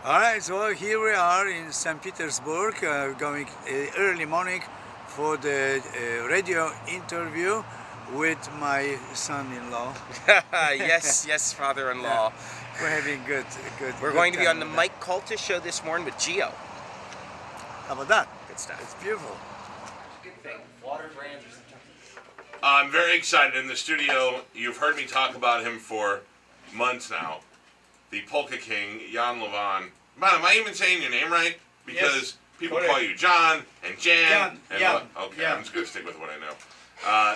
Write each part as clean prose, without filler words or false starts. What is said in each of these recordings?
All right, so here we are in St. Petersburg, going early morning for the radio interview with my son-in-law. Yes, yes, father-in-law. We're having good. We're good going to be time on the with Mike Calta show this morning with Gio. that. How about that? Good stuff. It's beautiful. Good thing. Water brands or something. I'm very excited in the studio. You've heard me talk about him for months now. The Polka King, Jan Lewan. Man, am I even saying your name right? Because Yes, people correct. call you John and Jan. Jan, And Jan, okay, Jan. I'm just going to stick with what I know.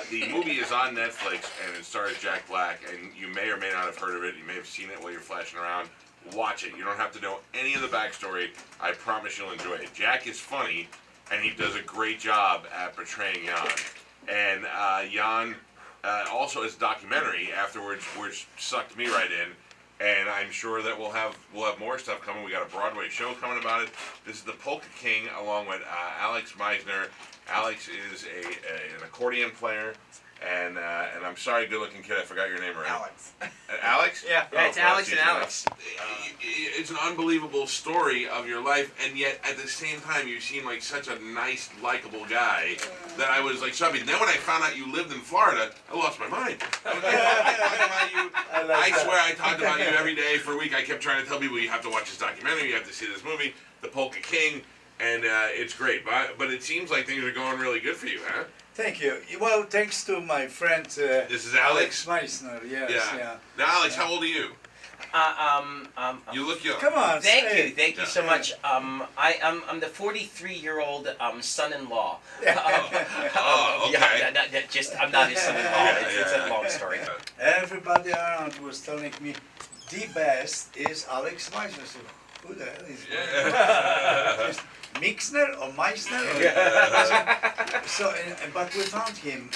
The movie is on Netflix and it stars Jack Black. And you may or may not have heard of it. You may have seen it while you're flashing around. Watch it. You don't have to know any of the backstory. I promise you'll enjoy it. Jack is funny and he does a great job at portraying Jan. And Jan also his documentary afterwards, which sucked me right in. And I'm sure that we'll have more stuff coming. We got a Broadway show coming about it. This is the Polka King along with Alex Meixner. Alex is an accordion player, and I'm sorry, good-looking kid, I forgot your name already. Alex. Alex? Yeah, it's well, Alex that's and easy Alex. enough. It's an unbelievable story of your life, and yet at the same time, you seem like such a nice, likable guy that I was like, Subby. Then when I found out you lived in Florida, I lost my mind. I swear I talked about you every day for a week. I kept trying to tell people you have to watch this documentary, you have to see this movie, The Polka King, and it's great. But it seems like things are going really good for you, huh? Thank you. Well, thanks to my friend This is Alex? Meixner. Yes, yeah. Now, Alex, how old are you? You look young. Come on. Thank you so Yeah. much. I'm the 43-year-old son-in-law. Oh, okay. I'm not his son-in-law. Yeah, It's yeah. a long story. Everybody around was telling me the best is Alex Meixner. So who the hell is Yeah. Meixner or Meixner? So, but we found him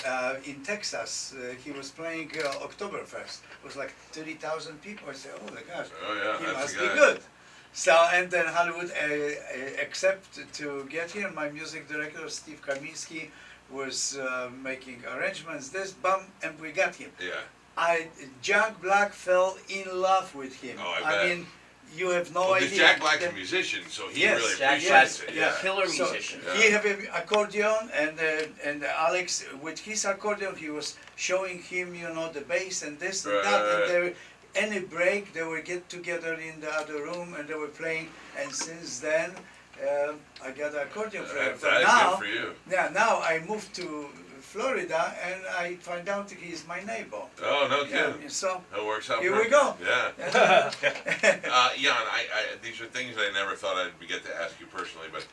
in Texas. He was playing Oktoberfest. It was like 30,000 people. I said, oh my gosh, Oh, yeah, he that's must the be guy. good. So, and then Hollywood accepted to get him. My music director, Steve Kaminsky, was making arrangements, and we got him. Yeah. Jack Black fell in love with him. Oh, I bet. mean, you have no Well, because idea. Jack Black's a musician, so he Yes, really Jack appreciates Black's it. Yeah. a killer So musician. he have an accordion, and Alex with his accordion, he was showing him, the bass and this and that, and they, any break they would get together in the other room and they were playing. And since then, I got an accordion player. That's But now, good for you. yeah, now I moved to Florida and I find out he's my neighbor. Oh, no Yeah, kidding. so That works out here we perfect. go. Yeah. Jan, these are things I never thought I'd get to ask you personally, but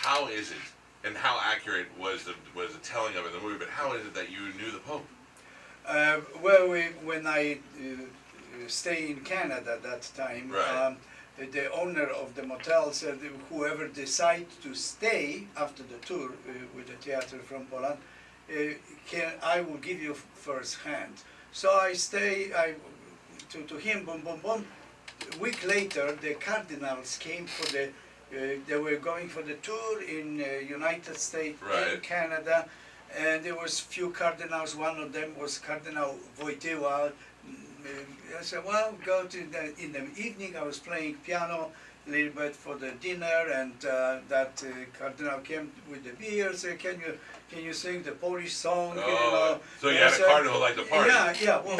how is it, and how accurate was the telling of it in the movie, but how is it that you knew the Pope? Well, when I stay in Canada at that time, Right. The owner of the motel said whoever decides to stay after the tour with the theater from Poland, I will give you first hand. So I stay to him, boom, boom, boom. A week later, the Cardinals came for they were going for the tour in United States Right. and Canada, and there was few cardinals. One of them was Cardinal Wojtyła. I said, well, go to in the evening. I was playing piano a little bit for the dinner, and that Cardinal came with the beer. Said, can you sing the Polish song? Oh, so you And I had a said, cardinal like the party. Yeah. Well,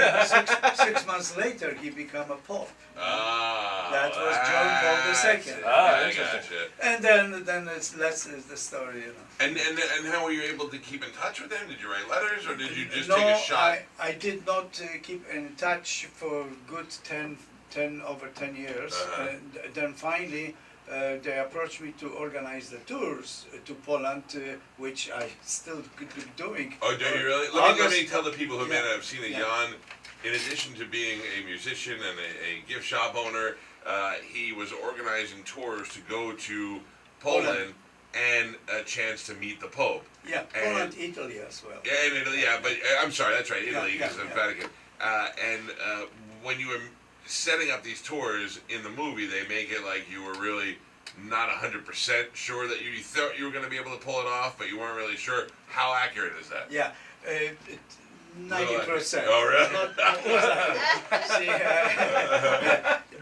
six months later, he became a pope. Ah, That was John Paul II. that's it. Ah, I interesting. gotcha. And then it's the story, And how were you able to keep in touch with them? Did you write letters, or did you just No, take a shot? I did not keep in touch for good 10 years. Uh-huh. And then finally, they approached me to organize the tours to Poland, which I still could be doing. Oh, do you really? Let me tell the people who may not have seen it, Jan, in addition to being a musician and a gift shop owner, he was organizing tours to go to Poland and a chance to meet the Pope. Yeah, Poland, Italy as well. Yeah, in Italy, yeah, but I'm sorry, that's right, Italy, Yeah, because of yeah. Vatican. And when you were setting up these tours in the movie, they make it like you were really not 100% sure that you thought you were going to be able to pull it off, but you weren't really sure. How accurate is that? Yeah, 90%. Oh, really? Not exactly. See,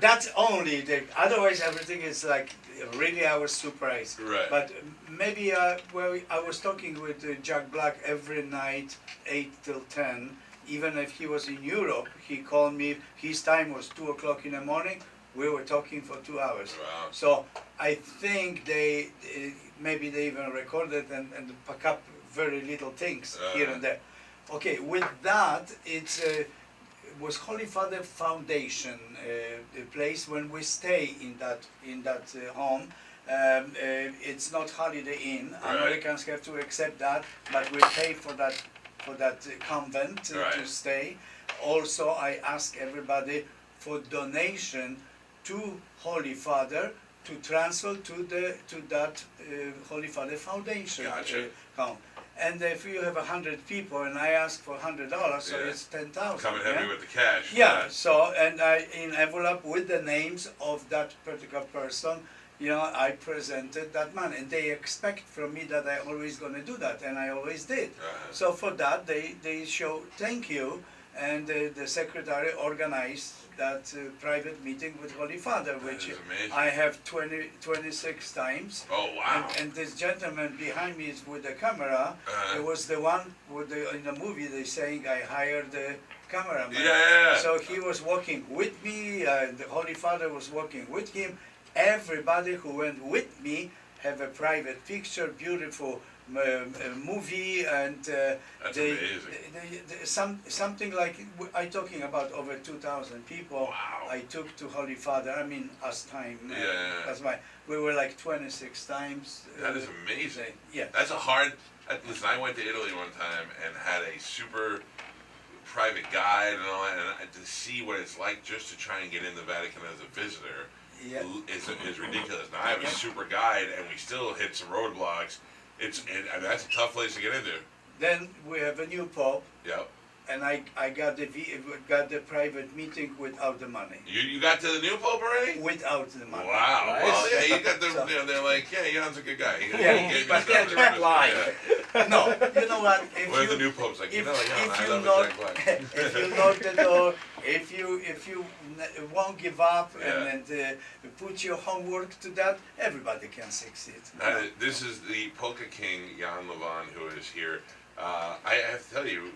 That's only the. Otherwise, everything is like really our surprise. Right. But maybe well, I was talking with Jack Black every night, 8 till 10. Even if he was in Europe, he called me. His time was 2 o'clock in the morning. We were talking for 2 hours. Wow. So I think they maybe they even recorded and pack up very little things here and there. Okay, with that, it's was Holy Father Foundation place when we stay in that home. It's not Holiday Inn. Right. Americans have to accept that, but we pay for that convent to Right. stay. Also, I ask everybody for donation to Holy Father to transfer to that Holy Father Foundation Gotcha. account. And if you have 100 people and I ask for $100, so Yeah. it's 10,000. Coming heavy with the cash. Yeah. So and I in envelope with the names of that particular person, I presented that money, and they expect from me that I always gonna do that, and I always did. So for that they show thank you, and the secretary organized that private meeting with Holy Father, which is amazing. I have 26 times. Oh wow. And this gentleman behind me is with the camera. It was the one with in the movie they saying I hired the cameraman. Yeah. So he was walking with me. The Holy Father was walking with him. Everybody who went with me have a private picture, beautiful movie, and That's amazing. something like I talking about over 2,000 people. Wow. I took to Holy Father. I mean, us time. Yeah. That's why we were like 26 times. That is amazing. Yeah. That's a hard. Listen, I went to Italy one time and had a super private guide and all that, and to see what it's like just to try and get in the Vatican as a visitor is ridiculous. Now I have a super guide, and we still hit some roadblocks. And that's a tough place to get into. Then we have a new pope, Yep. and I got the private meeting without the money. You got to the new pope already? Without the money. Wow. Nice. Well, yeah, you got the. So- They're like, yeah, Jan's a good guy. He Yeah, gave me but his yeah, number. Jack Black. Yeah. No, you know what? Whereas the new pope's like, if Jan, if I you love knock Jack Black. if you knock the door, if you won't give up and put your homework to that, everybody can succeed. This is the Polka King, Jan Lewan, who is here. I have to tell you,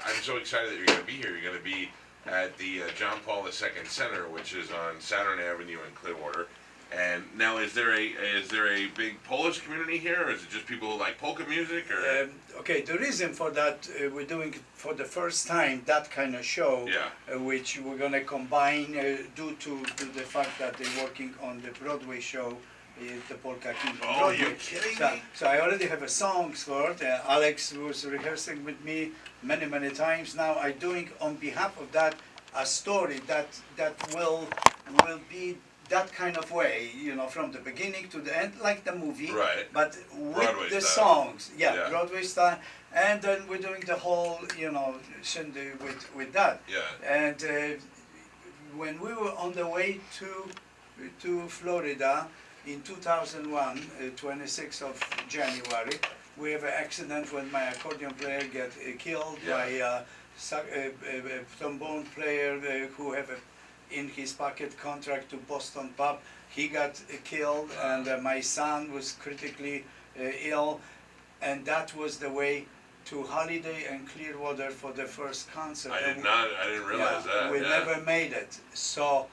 I'm so excited that you're going to be here. You're going to be at the John Paul II Center, which is on Saturn Avenue in Clearwater. And now, is there a big Polish community here, or is it just people who like polka music? Or Okay, the reason for that, we're doing for the first time that kind of show, Yeah. which we're going to combine due to the fact that they're working on the Broadway show, the Polka King on Oh, Broadway. you're kidding so, me? So I already have a songs for it. Alex was rehearsing with me many times. Now I'm doing on behalf of that a story that will be that kind of way, from the beginning to the end, like the movie, Right. but with Broadway the style. songs, Yeah. Broadway style, and then we're doing the whole, shindig with that. Yeah. And when we were on the way to Florida in 2001, 26th of January, we have an accident when my accordion player get killed Yeah. by a trombone player who have in his pocket contract to Boston Pub. He got killed, and my son was critically ill, and that was the way to Holiday and Clearwater for the first concert. I didn't realize that. We Yeah. never made it. So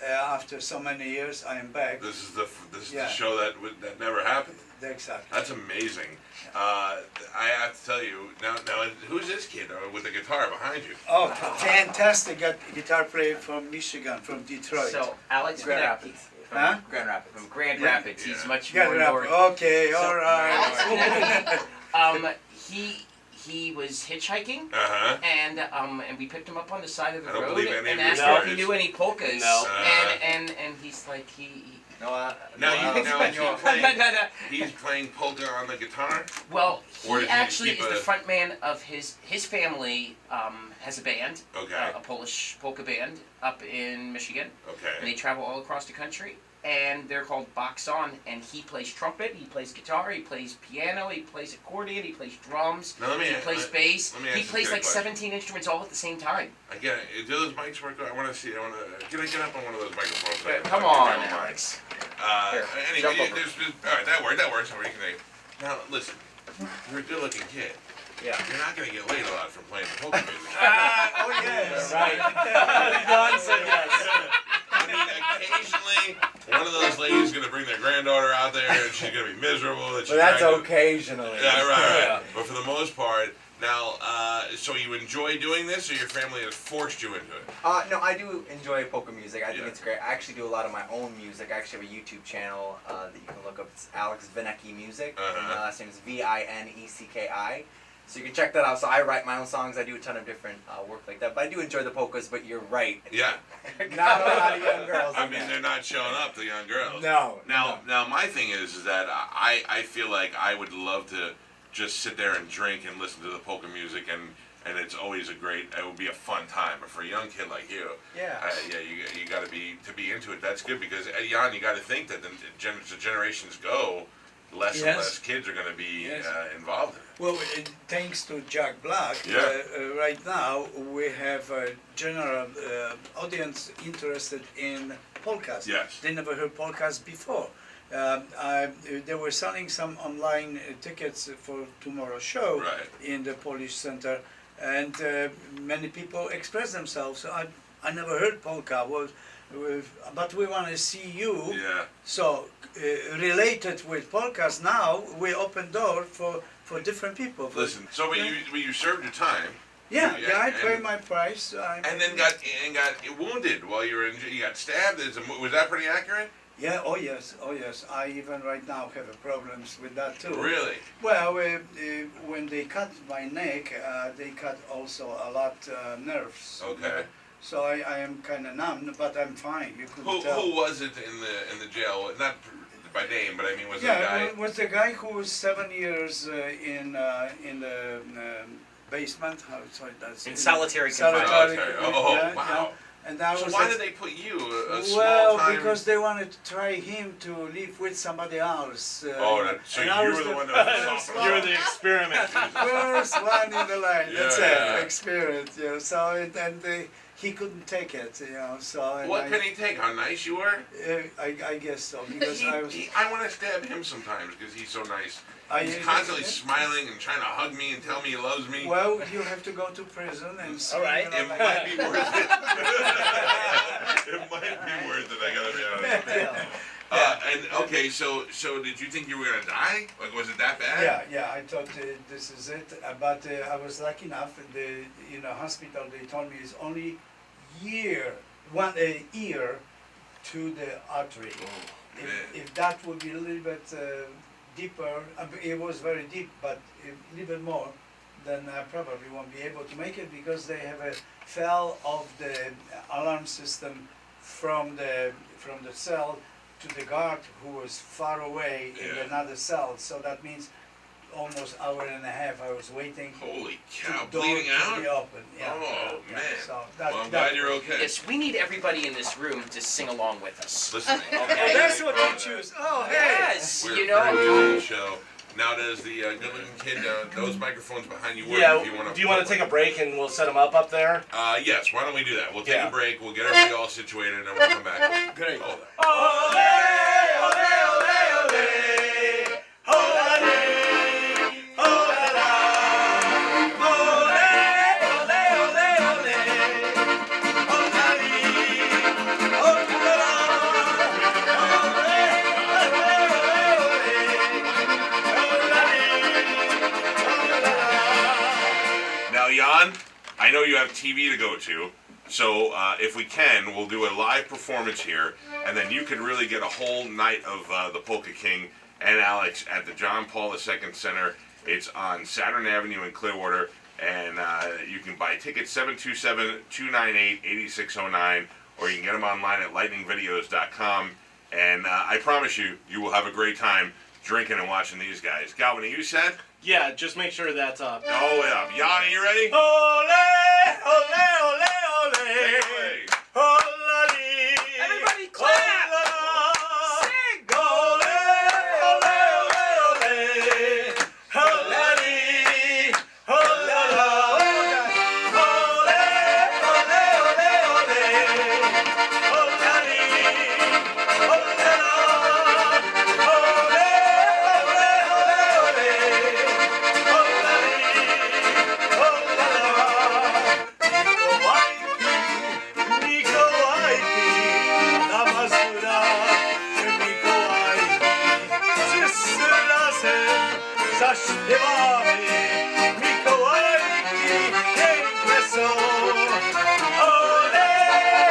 after so many years, I am back. This is the Yeah. show that never happened. Exactly. That's amazing. I have to tell you now. Who's this kid with the guitar behind you? Oh, fantastic guitar player from Michigan, from Detroit. So Alex Grand Vinecki Rapids. Huh? Grand Rapids. from Grand Yeah. Rapids. He's Yeah. much Get more it up. north. Okay, all Alex right. Vinecki, he was hitchhiking. Uh-huh. And we picked him up on the side of the I don't road believe any and of your asked him if he stories. knew any polkas. No. And he's like Now he's playing polka on the guitar. well, Or he did he actually keep is the a- front man of his family has a band, Okay. a Polish polka band up in Michigan, and Okay. they travel all across the country. and they're called Box On. And he plays trumpet, he plays guitar, he plays piano, he plays accordion, he plays drums, he plays bass. He plays like 17 instruments all at the same time. Again, do those mics work? I want to see. I want to get up on one of those microphones. Come on, Alex. Anyway, all right, that works. That works. Now, listen, you're a good-looking kid. Yeah. You're not going to get laid a lot from playing the polka music. Oh yes. Right. Don said yes. I mean, occasionally, one of those ladies is going to bring their granddaughter out there, and she's going to be miserable. That But that's occasionally. Yeah, right. Yeah. But for the most part, now, so you enjoy doing this, or your family has forced you into it? No, I do enjoy polka music. I think Yeah. it's great. I actually do a lot of my own music. I actually have a YouTube channel that you can look up. It's Alex Vinecki Music. And my last name is Vinecki. So you can check that out. So I write my own songs. I do a ton of different work like that. But I do enjoy the polkas, but you're right. Yeah. Not a lot of young girls. I in mean, that. they're not showing up, the young girls. No. Now, my thing is that I feel like I would love to just sit there and drink and listen to the polka music, and it's always it would be a fun time. But for a young kid like you, Yeah. You got to be into it. That's good because Jan, you got to think that the generations go, less and Yes. less kids are going to be Yes. involved in it. Well, thanks to Jack Black, Yeah. right now we have a general audience interested in polkas. Yes. They never heard polkas before. They were selling some online tickets for tomorrow's show Right. in the Polish Center, and many people express themselves. I never heard polka, but we want to see you. Yeah. So, related with polkas, now we open door for different people. Listen. So, but you served your time. Yeah, I and- pay my price. And then got wounded while you were you got stabbed. Was that pretty accurate? Yeah, oh yes. I even right now have problems with that too. Really? Well, when they cut my neck, they cut also a lot nerves. Okay. So I am kind of numb, but I'm fine. You could tell. Who was it in the jail? Not by name, but I mean, was it a Yeah, guy? was the guy who was 7 years in the basement. How sorry, that's In solitary confinement. Solitary. Oh, yeah, wow. yeah. And that So was why a- did they put you, a small well, time? because they wanted to try him to live with somebody else. So and I you was were the one that was the soft You're one. the experiment. first one in the line. That's Yeah. it. Experience, you know. So and he couldn't take it, you know. So and What can he take? How nice you were? I guess so because I was. I want to stab him sometimes because he's so nice. He's I- constantly smiling and trying to hug me and tell me he loves me. Well, you have to go to prison and see. All right. you know, It like- might be worth it. It might be worth it. I gotta be honest with you. And okay, so did you think you were gonna die? Like, was it that bad? Yeah. I thought this is it, but I was lucky enough. In the hospital, they told me it's only ear to the artery. man. If that would be a little bit deeper, it was very deep, but a little bit more, then I probably won't be able to make it because they have a fail of the alarm system from the cell to the guard who was far away in Yeah. another cell. So that means almost hour and a half I was waiting Holy to cow! door Bleeding to out? be open. Yeah, Oh, yeah. man. So that, Well, I'm that glad you're okay. Yes, we need everybody in this room to sing along with us. Listen. Okay. that's what you choose. Oh, hey. Yes, We're you very know. busy the show. Now does the good-looking kid those microphones behind you work? Yeah. If you want Do you want to take a break and we'll set them up there? Yes. Why don't we do that? We'll take Yeah. a break. We'll get everybody all situated, and then we'll come back. Great. Hold on. Now, Jan, I know you have TV to go to, so if we can, we'll do a live performance here, and then you can really get a whole night of the Polka King and Alex at the John Paul II Center. It's on Saturn Avenue in Clearwater, and you can buy tickets 727-298-8609, or you can get them online at lightningvideos.com. And I promise you, you will have a great time drinking and watching these guys. Galvin, are you set? Yeah, just make sure that's up. Oh, yeah. Jan, are you ready? Ole, ole, ole, ole. Take it away. Ole. Everybody clap! śpiewamy Mikołajki piękne są. Ole,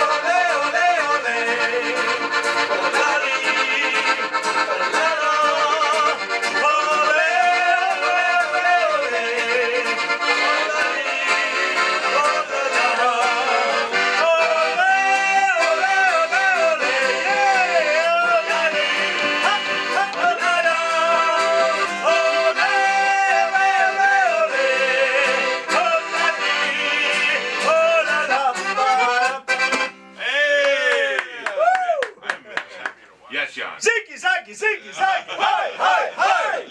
ole, ole, ole, olali, olala, ole, ole, ole, ole, olali, olala, ole, ole, ole, ole, yeah, olali, ha, ha, olala, ole, Yes, John. Ziggy, zaggy, ziggy, zaggy, hi, hi, hi!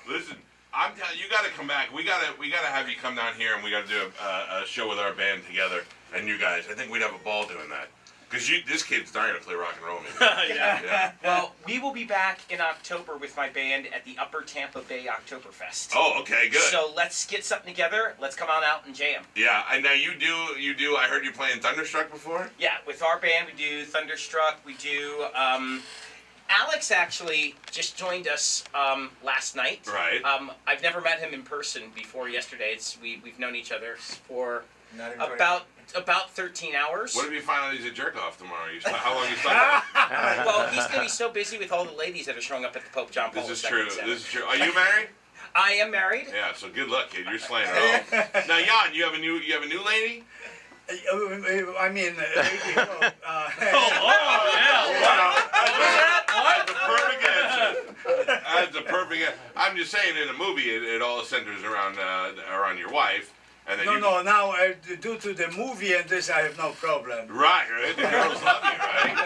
Listen, I'm telling you, gotta come back. We gotta have you come down here, and we gotta do a show with our band together, and you guys. I think we'd have a ball doing that. Cause this kid's dying to play rock and roll music. Yeah. Well, we will be back in October with my band at the Upper Tampa Bay Oktoberfest. Oh, okay, good. So let's get something together. Let's come on out and jam. Yeah, and now you do. I heard you playing Thunderstruck before. Yeah, with our band we do Thunderstruck. We do. Alex actually just joined us last night. Right. I've never met him in person before yesterday. We've known each other for Not even about 13 hours. What if you find out he's a jerk off tomorrow? How long you stuck? Well, he's gonna be so busy with all the ladies that are showing up at the Pope John Paul II This is true. Center. This is true. Are you married? I am married. Yeah. So good luck, kid. You're slaying it all. Now, Jan, you have a new lady. I mean, That's a perfect answer. That's a perfect answer. I'm just saying, in a movie, it all centers around your wife. And then no, now due to the movie and this, I have no problem. Right. The girls love you, right?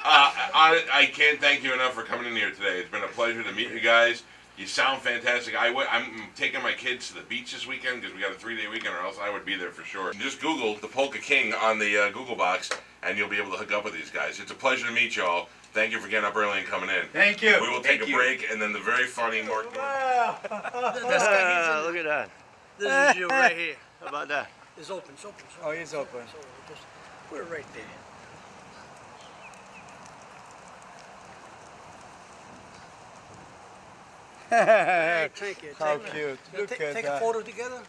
I can't thank you enough for coming in here today. It's been a pleasure to meet you guys. You sound fantastic. I'm taking my kids to the beach this weekend because we got a 3-day weekend, or else I would be there for sure. Just Google the Polka King on the Google box, and you'll be able to hook up with these guys. It's a pleasure to meet y'all. Thank you for getting up early and coming in. Thank you. We will take a break, and then the very funny Mark. Look at that. This is you right here. How about that? It's open. It's open. Oh, it's open. So just put it right there. Take it. How Take it. cute. Look at Take that. a photo together.